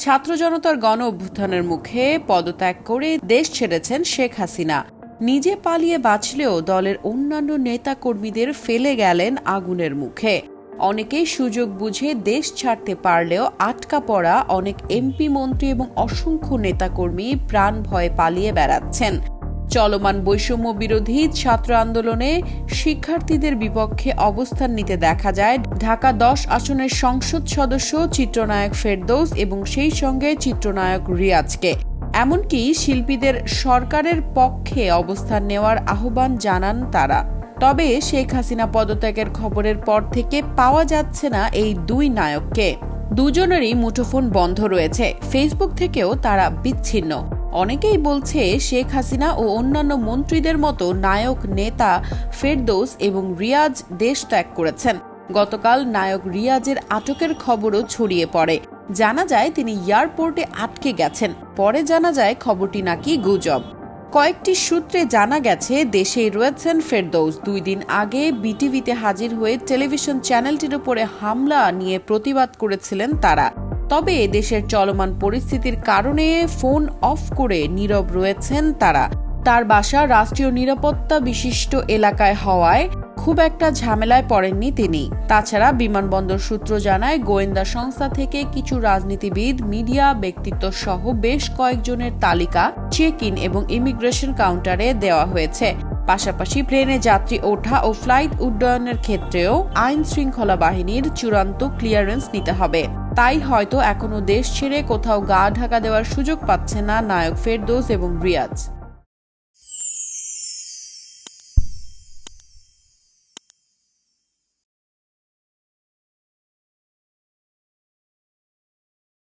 ছাত্র জনতার গণ অভ্যুত্থানের মুখে পদত্যাগ করে দেশ ছেড়েছেন শেখ হাসিনা। নিজে পালিয়ে বাঁচলেও দলের অন্যান্য নেতা কর্মীদের ফেলে গেলেন আগুনের মুখে। অনেকেই সুযোগ বুঝে দেশ ছাড়তে পারলেও আটকা পড়া অনেক এমপি মন্ত্রী এবং অসংখ্য নেতাকর্মী প্রাণ ভয়ে পালিয়ে বেড়াচ্ছেন। চলমান বৈষম্য বিরোধী ছাত্র আন্দোলনে শিক্ষার্থীদের বিপক্ষে অবস্থান নিতে দেখা যায় ঢাকা 10 আসনের সংসদ সদস্য চিত্রনায়ক ফেরদৌস এবং সেই সঙ্গে চিত্রনায়ক রিয়াজকে। এমনকি শিল্পীদের সরকারের পক্ষে অবস্থান নেওয়ার আহ্বান জানান তারা। তবে শেখ হাসিনা পদত্যাগের খবরের পর থেকে পাওয়া যাচ্ছে না এই দুই নায়ককে। দুজনেরই মুঠোফোন বন্ধ রয়েছে, ফেসবুক থেকেও তারা বিচ্ছিন্ন। অনেকেই বলছে শেখ হাসিনা ও অন্যান্য মন্ত্রীদের মতো নায়ক নেতা ফেরদৌস এবং রিয়াজ দেশ ত্যাগ করেছেন। গতকাল নায়ক রিয়াজের আটকের খবরও ছড়িয়ে পড়ে। জানা যায় তিনি এয়ারপোর্টে আটকে গেছেন। পরে জানা যায় খবরটি নাকি গুজব। কয়েকটি সূত্রে জানা গেছে দেশেই রয়েছেন ফেরদৌস। 2 দিন আগে বিটিভিতে হাজির হয়ে টেলিভিশন চ্যানেলটির উপরে হামলা নিয়ে প্রতিবাদ করেছিলেন তারা। তবে দেশের চলমান পরিস্থিতির কারণে ফোন অফ করে নীরব রয়েছেন তারা। তার বাসা রাষ্ট্রীয় নিরাপত্তা বিশিষ্ট এলাকায় হওয়ায় খুব একটা ঝামেলায় পড়েননি তিনি। তাছাড়া বিমানবন্দর সূত্র জানায় গোয়েন্দা সংস্থা থেকে কিছু রাজনীতিবিদ, মিডিয়া ব্যক্তিত্ব সহ বেশ কয়েকজনের তালিকা চেক ইন এবং ইমিগ্রেশন কাউন্টারে দেওয়া হয়েছে। পাশাপাশি প্লেনে যাত্রী ওঠা ও ফ্লাইট উড্ডয়নের ক্ষেত্রেও আইন শৃঙ্খলা বাহিনীর চূড়ান্ত ক্লিয়ারেন্স নিতে হবে। তাই হয়তো এখনো দেশ ছেড়ে কোথাও গা ঢাকা দেওয়ার সুযোগ পাচ্ছে না নায়ক ফেরদৌস এবং রিয়াজ।